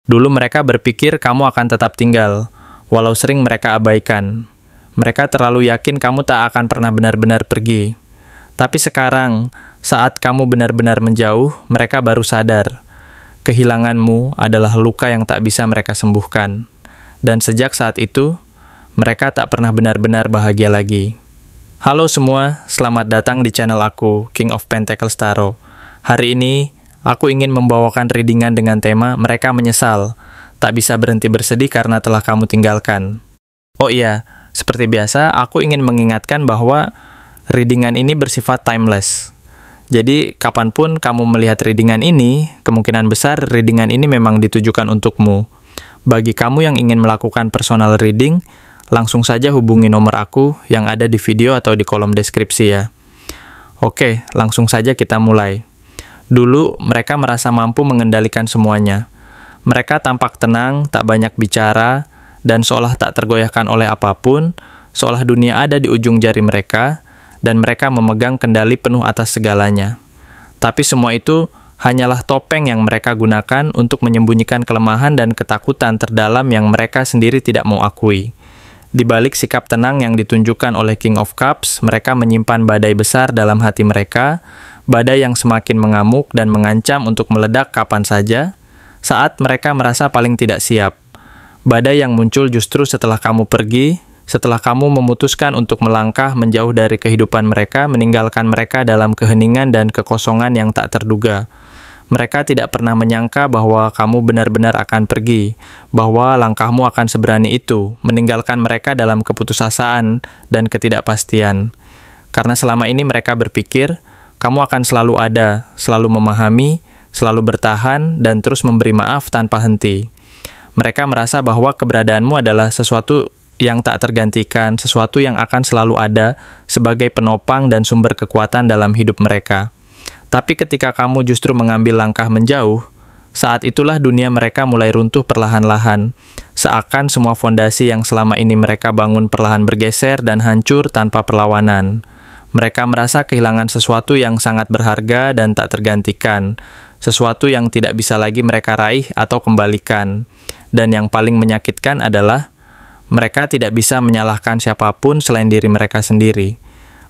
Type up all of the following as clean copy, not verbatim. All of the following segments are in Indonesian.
Dulu mereka berpikir kamu akan tetap tinggal, walau sering mereka abaikan. Mereka terlalu yakin kamu tak akan pernah benar-benar pergi. Tapi sekarang, saat kamu benar-benar menjauh, mereka baru sadar. Kehilanganmu adalah luka yang tak bisa mereka sembuhkan. Dan sejak saat itu, mereka tak pernah benar-benar bahagia lagi. Halo semua, selamat datang di channel aku, King of Pentacles Tarot. Hari ini, aku ingin membawakan readingan dengan tema Mereka Menyesal, tak bisa berhenti bersedih karena telah kamu tinggalkan. Oh iya, seperti biasa, aku ingin mengingatkan bahwa readingan ini bersifat timeless. Jadi, kapanpun kamu melihat readingan ini, kemungkinan besar readingan ini memang ditujukan untukmu. Bagi kamu yang ingin melakukan personal reading, langsung saja hubungi nomor aku yang ada di video atau di kolom deskripsi ya. Oke, langsung saja kita mulai. Dulu, mereka merasa mampu mengendalikan semuanya. Mereka tampak tenang, tak banyak bicara, dan seolah tak tergoyahkan oleh apapun, seolah dunia ada di ujung jari mereka, dan mereka memegang kendali penuh atas segalanya. Tapi semua itu hanyalah topeng yang mereka gunakan untuk menyembunyikan kelemahan dan ketakutan terdalam yang mereka sendiri tidak mau akui. Di balik sikap tenang yang ditunjukkan oleh King of Cups, mereka menyimpan badai besar dalam hati mereka, badai yang semakin mengamuk dan mengancam untuk meledak kapan saja, saat mereka merasa paling tidak siap. Badai yang muncul justru setelah kamu pergi, setelah kamu memutuskan untuk melangkah menjauh dari kehidupan mereka, meninggalkan mereka dalam keheningan dan kekosongan yang tak terduga. Mereka tidak pernah menyangka bahwa kamu benar-benar akan pergi, bahwa langkahmu akan seberani itu, meninggalkan mereka dalam keputusasaan dan ketidakpastian. Karena selama ini mereka berpikir, kamu akan selalu ada, selalu memahami, selalu bertahan, dan terus memberi maaf tanpa henti. Mereka merasa bahwa keberadaanmu adalah sesuatu yang tak tergantikan, sesuatu yang akan selalu ada sebagai penopang dan sumber kekuatan dalam hidup mereka. Tapi ketika kamu justru mengambil langkah menjauh, saat itulah dunia mereka mulai runtuh perlahan-lahan. Seakan semua fondasi yang selama ini mereka bangun perlahan bergeser dan hancur tanpa perlawanan. Mereka merasa kehilangan sesuatu yang sangat berharga dan tak tergantikan, sesuatu yang tidak bisa lagi mereka raih atau kembalikan. Dan yang paling menyakitkan adalah, mereka tidak bisa menyalahkan siapapun selain diri mereka sendiri.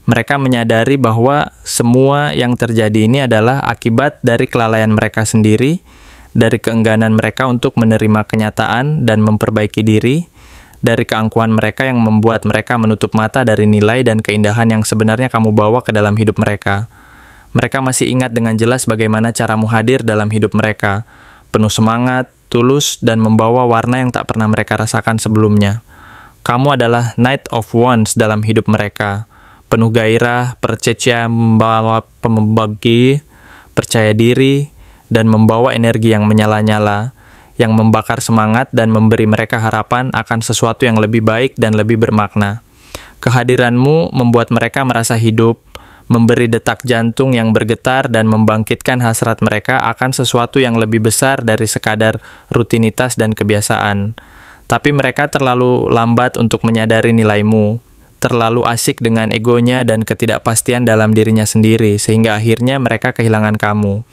Mereka menyadari bahwa semua yang terjadi ini adalah akibat dari kelalaian mereka sendiri, dari keengganan mereka untuk menerima kenyataan dan memperbaiki diri, dari keangkuhan mereka yang membuat mereka menutup mata dari nilai dan keindahan yang sebenarnya kamu bawa ke dalam hidup mereka. Mereka masih ingat dengan jelas bagaimana caramu hadir dalam hidup mereka, penuh semangat, tulus, dan membawa warna yang tak pernah mereka rasakan sebelumnya. Kamu adalah Knight of Wands dalam hidup mereka, penuh gairah, percaya, membawa pembagi, percaya diri, dan membawa energi yang menyala-nyala, yang membakar semangat dan memberi mereka harapan akan sesuatu yang lebih baik dan lebih bermakna. Kehadiranmu membuat mereka merasa hidup, memberi detak jantung yang bergetar dan membangkitkan hasrat mereka akan sesuatu yang lebih besar dari sekadar rutinitas dan kebiasaan. Tapi mereka terlalu lambat untuk menyadari nilaimu, terlalu asik dengan egonya dan ketidakpastian dalam dirinya sendiri, sehingga akhirnya mereka kehilangan kamu.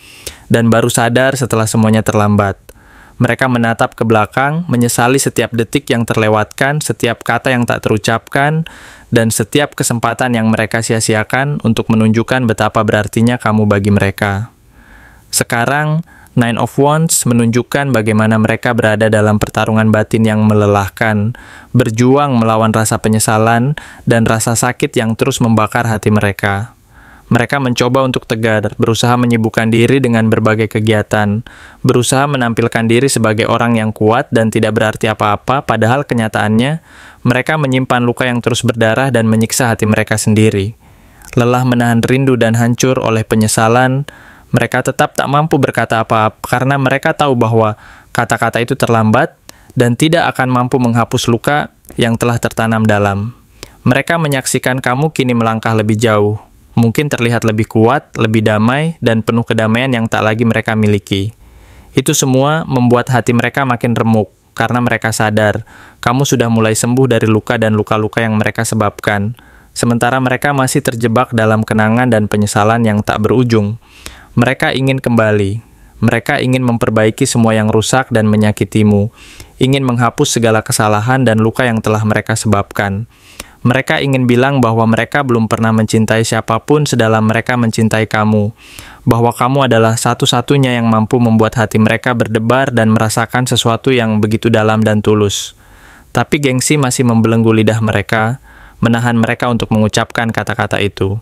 Dan baru sadar setelah semuanya terlambat. Mereka menatap ke belakang, menyesali setiap detik yang terlewatkan, setiap kata yang tak terucapkan, dan setiap kesempatan yang mereka sia-siakan untuk menunjukkan betapa berartinya kamu bagi mereka. Sekarang, Nine of Wands menunjukkan bagaimana mereka berada dalam pertarungan batin yang melelahkan, berjuang melawan rasa penyesalan dan rasa sakit yang terus membakar hati mereka. Mereka mencoba untuk tegar, berusaha menyibukkan diri dengan berbagai kegiatan, berusaha menampilkan diri sebagai orang yang kuat dan tidak berarti apa-apa, padahal kenyataannya, mereka menyimpan luka yang terus berdarah dan menyiksa hati mereka sendiri. Lelah menahan rindu dan hancur oleh penyesalan, mereka tetap tak mampu berkata apa-apa karena mereka tahu bahwa kata-kata itu terlambat dan tidak akan mampu menghapus luka yang telah tertanam dalam. Mereka menyaksikan kamu kini melangkah lebih jauh, mungkin terlihat lebih kuat, lebih damai, dan penuh kedamaian yang tak lagi mereka miliki. Itu semua membuat hati mereka makin remuk karena mereka sadar kamu sudah mulai sembuh dari luka dan luka-luka yang mereka sebabkan, sementara mereka masih terjebak dalam kenangan dan penyesalan yang tak berujung. Mereka ingin kembali. Mereka ingin memperbaiki semua yang rusak dan menyakitimu, ingin menghapus segala kesalahan dan luka yang telah mereka sebabkan. Mereka ingin bilang bahwa mereka belum pernah mencintai siapapun sedalam mereka mencintai kamu, bahwa kamu adalah satu-satunya yang mampu membuat hati mereka berdebar dan merasakan sesuatu yang begitu dalam dan tulus. Tapi gengsi masih membelenggu lidah mereka, menahan mereka untuk mengucapkan kata-kata itu.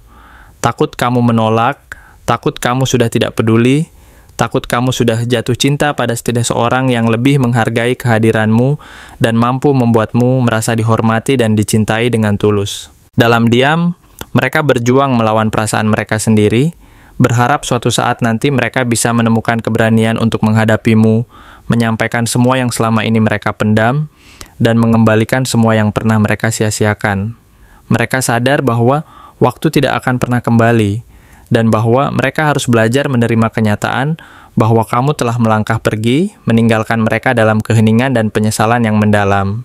Takut kamu menolak, takut kamu sudah tidak peduli, takut kamu sudah jatuh cinta pada seseorang yang lebih menghargai kehadiranmu dan mampu membuatmu merasa dihormati dan dicintai dengan tulus. Dalam diam, mereka berjuang melawan perasaan mereka sendiri, berharap suatu saat nanti mereka bisa menemukan keberanian untuk menghadapimu, menyampaikan semua yang selama ini mereka pendam, dan mengembalikan semua yang pernah mereka sia-siakan. Mereka sadar bahwa waktu tidak akan pernah kembali, dan bahwa mereka harus belajar menerima kenyataan bahwa kamu telah melangkah pergi, meninggalkan mereka dalam keheningan dan penyesalan yang mendalam.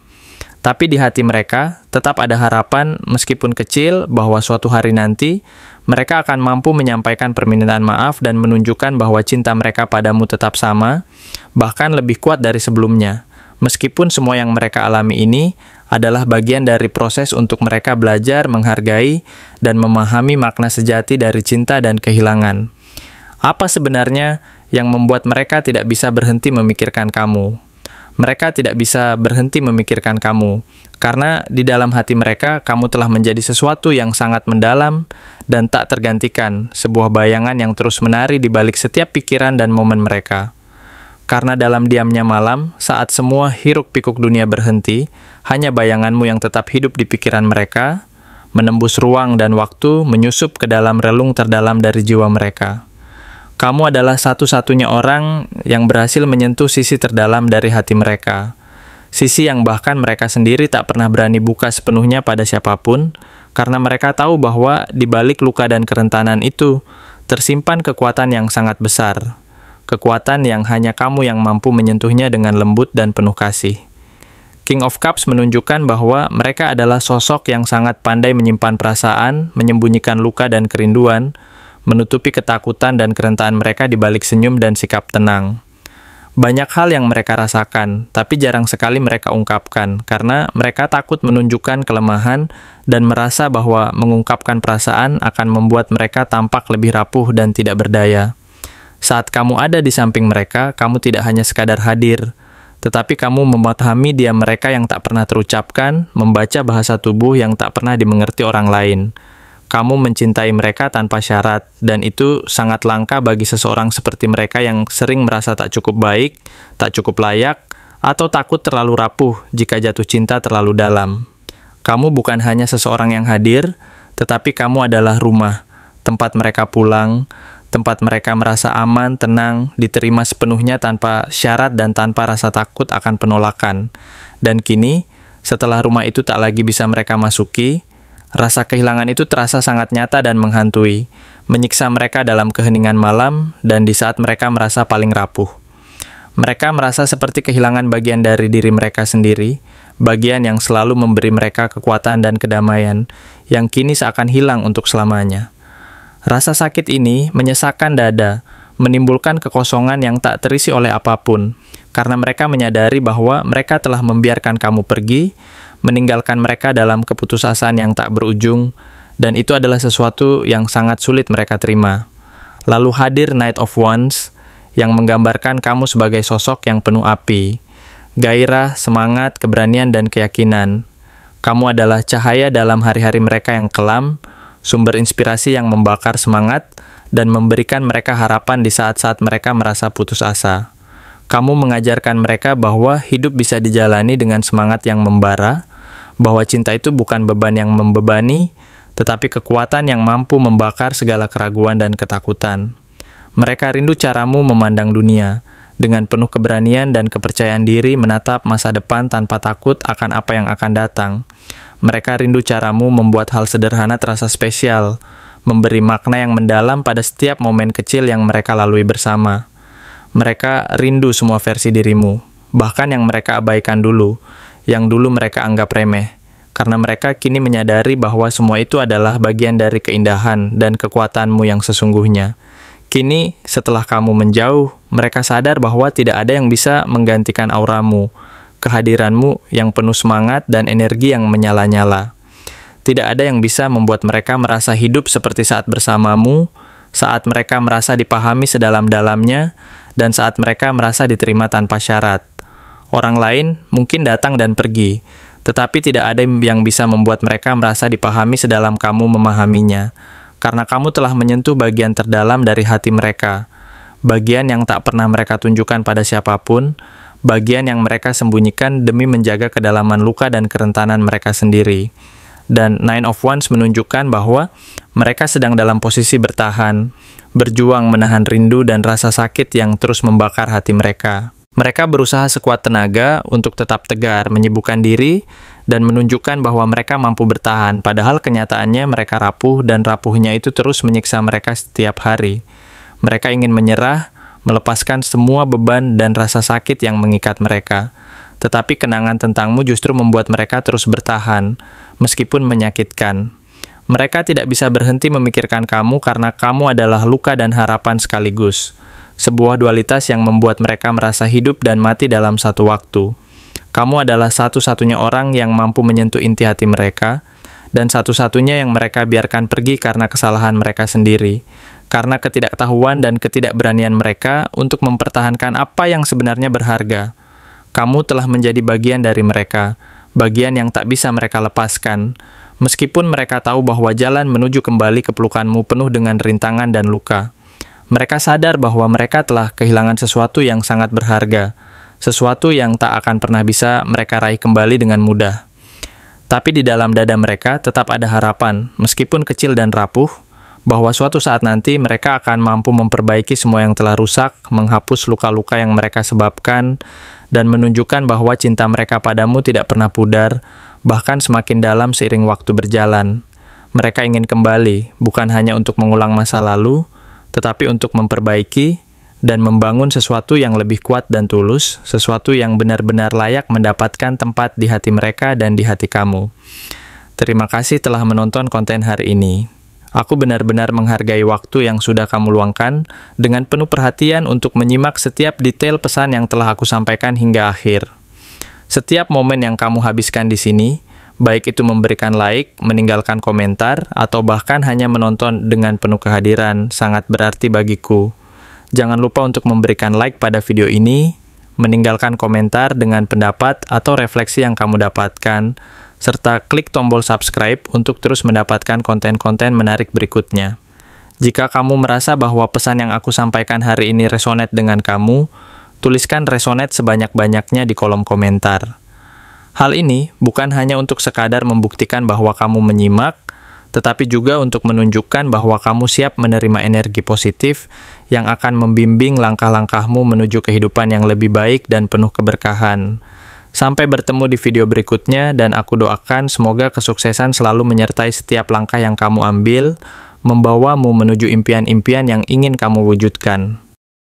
Tapi di hati mereka tetap ada harapan, meskipun kecil, bahwa suatu hari nanti mereka akan mampu menyampaikan permintaan maaf dan menunjukkan bahwa cinta mereka padamu tetap sama, bahkan lebih kuat dari sebelumnya. Meskipun semua yang mereka alami ini adalah bagian dari proses untuk mereka belajar menghargai dan memahami makna sejati dari cinta dan kehilangan. Apa sebenarnya yang membuat mereka tidak bisa berhenti memikirkan kamu? Mereka tidak bisa berhenti memikirkan kamu, karena di dalam hati mereka, kamu telah menjadi sesuatu yang sangat mendalam dan tak tergantikan, sebuah bayangan yang terus menari di balik setiap pikiran dan momen mereka. Karena dalam diamnya malam, saat semua hiruk-pikuk dunia berhenti, hanya bayanganmu yang tetap hidup di pikiran mereka, menembus ruang dan waktu, menyusup ke dalam relung terdalam dari jiwa mereka. Kamu adalah satu-satunya orang yang berhasil menyentuh sisi terdalam dari hati mereka. Sisi yang bahkan mereka sendiri tak pernah berani buka sepenuhnya pada siapapun, karena mereka tahu bahwa di balik luka dan kerentanan itu, tersimpan kekuatan yang sangat besar. Kekuatan yang hanya kamu yang mampu menyentuhnya dengan lembut dan penuh kasih. King of Cups menunjukkan bahwa mereka adalah sosok yang sangat pandai menyimpan perasaan, menyembunyikan luka dan kerinduan, menutupi ketakutan dan kerentaan mereka di balik senyum dan sikap tenang. Banyak hal yang mereka rasakan, tapi jarang sekali mereka ungkapkan, karena mereka takut menunjukkan kelemahan dan merasa bahwa mengungkapkan perasaan akan membuat mereka tampak lebih rapuh dan tidak berdaya. Saat kamu ada di samping mereka, kamu tidak hanya sekadar hadir, tetapi kamu memahami diam mereka yang tak pernah terucapkan, membaca bahasa tubuh yang tak pernah dimengerti orang lain. Kamu mencintai mereka tanpa syarat, dan itu sangat langka bagi seseorang seperti mereka yang sering merasa tak cukup baik, tak cukup layak, atau takut terlalu rapuh jika jatuh cinta terlalu dalam. Kamu bukan hanya seseorang yang hadir, tetapi kamu adalah rumah, tempat mereka pulang, tempat mereka merasa aman, tenang, diterima sepenuhnya tanpa syarat dan tanpa rasa takut akan penolakan. Dan kini, setelah rumah itu tak lagi bisa mereka masuki, rasa kehilangan itu terasa sangat nyata dan menghantui, menyiksa mereka dalam keheningan malam dan di saat mereka merasa paling rapuh. Mereka merasa seperti kehilangan bagian dari diri mereka sendiri, bagian yang selalu memberi mereka kekuatan dan kedamaian, yang kini seakan hilang untuk selamanya. Rasa sakit ini menyesakkan dada, menimbulkan kekosongan yang tak terisi oleh apapun, karena mereka menyadari bahwa mereka telah membiarkan kamu pergi, meninggalkan mereka dalam keputusasaan yang tak berujung, dan itu adalah sesuatu yang sangat sulit mereka terima. Lalu hadir Knight of Wands, yang menggambarkan kamu sebagai sosok yang penuh api, gairah, semangat, keberanian, dan keyakinan. Kamu adalah cahaya dalam hari-hari mereka yang kelam, sumber inspirasi yang membakar semangat, dan memberikan mereka harapan di saat-saat mereka merasa putus asa. Kamu mengajarkan mereka bahwa hidup bisa dijalani dengan semangat yang membara, bahwa cinta itu bukan beban yang membebani, tetapi kekuatan yang mampu membakar segala keraguan dan ketakutan. Mereka rindu caramu memandang dunia, dengan penuh keberanian dan kepercayaan diri menatap masa depan tanpa takut akan apa yang akan datang. Mereka rindu caramu membuat hal sederhana terasa spesial, memberi makna yang mendalam pada setiap momen kecil yang mereka lalui bersama. Mereka rindu semua versi dirimu, bahkan yang mereka abaikan dulu, yang dulu mereka anggap remeh, karena mereka kini menyadari bahwa semua itu adalah bagian dari keindahan dan kekuatanmu yang sesungguhnya. Kini, setelah kamu menjauh, mereka sadar bahwa tidak ada yang bisa menggantikan auramu, kehadiranmu yang penuh semangat dan energi yang menyala-nyala. Tidak ada yang bisa membuat mereka merasa hidup seperti saat bersamamu, saat mereka merasa dipahami sedalam-dalamnya, dan saat mereka merasa diterima tanpa syarat. Orang lain mungkin datang dan pergi, tetapi tidak ada yang bisa membuat mereka merasa dipahami sedalam kamu memahaminya, karena kamu telah menyentuh bagian terdalam dari hati mereka, bagian yang tak pernah mereka tunjukkan pada siapapun, bagian yang mereka sembunyikan demi menjaga kedalaman luka dan kerentanan mereka sendiri. Dan Nine of Wands menunjukkan bahwa mereka sedang dalam posisi bertahan, berjuang menahan rindu dan rasa sakit yang terus membakar hati mereka. Mereka berusaha sekuat tenaga untuk tetap tegar, menyibukkan diri, dan menunjukkan bahwa mereka mampu bertahan, padahal kenyataannya mereka rapuh dan rapuhnya itu terus menyiksa mereka setiap hari. Mereka ingin menyerah, melepaskan semua beban dan rasa sakit yang mengikat mereka. Tetapi kenangan tentangmu justru membuat mereka terus bertahan, meskipun menyakitkan. Mereka tidak bisa berhenti memikirkan kamu karena kamu adalah luka dan harapan sekaligus. Sebuah dualitas yang membuat mereka merasa hidup dan mati dalam satu waktu. Kamu adalah satu-satunya orang yang mampu menyentuh inti hati mereka, dan satu-satunya yang mereka biarkan pergi karena kesalahan mereka sendiri, karena ketidaktahuan dan ketidakberanian mereka untuk mempertahankan apa yang sebenarnya berharga. Kamu telah menjadi bagian dari mereka, bagian yang tak bisa mereka lepaskan, meskipun mereka tahu bahwa jalan menuju kembali ke pelukanmu penuh dengan rintangan dan luka. Mereka sadar bahwa mereka telah kehilangan sesuatu yang sangat berharga, sesuatu yang tak akan pernah bisa mereka raih kembali dengan mudah. Tapi di dalam dada mereka tetap ada harapan, meskipun kecil dan rapuh, bahwa suatu saat nanti mereka akan mampu memperbaiki semua yang telah rusak, menghapus luka-luka yang mereka sebabkan, dan menunjukkan bahwa cinta mereka padamu tidak pernah pudar, bahkan semakin dalam seiring waktu berjalan. Mereka ingin kembali, bukan hanya untuk mengulang masa lalu, tetapi untuk memperbaiki dan membangun sesuatu yang lebih kuat dan tulus, sesuatu yang benar-benar layak mendapatkan tempat di hati mereka dan di hati kamu. Terima kasih telah menonton konten hari ini. Aku benar-benar menghargai waktu yang sudah kamu luangkan dengan penuh perhatian untuk menyimak setiap detail pesan yang telah aku sampaikan hingga akhir. Setiap momen yang kamu habiskan di sini, baik itu memberikan like, meninggalkan komentar, atau bahkan hanya menonton dengan penuh kehadiran, sangat berarti bagiku. Jangan lupa untuk memberikan like pada video ini, meninggalkan komentar dengan pendapat atau refleksi yang kamu dapatkan, serta klik tombol subscribe untuk terus mendapatkan konten-konten menarik berikutnya. Jika kamu merasa bahwa pesan yang aku sampaikan hari ini resonate dengan kamu, tuliskan resonate sebanyak-banyaknya di kolom komentar. Hal ini bukan hanya untuk sekadar membuktikan bahwa kamu menyimak, tetapi juga untuk menunjukkan bahwa kamu siap menerima energi positif yang akan membimbing langkah-langkahmu menuju kehidupan yang lebih baik dan penuh keberkahan. Sampai bertemu di video berikutnya, dan aku doakan semoga kesuksesan selalu menyertai setiap langkah yang kamu ambil, membawamu menuju impian-impian yang ingin kamu wujudkan.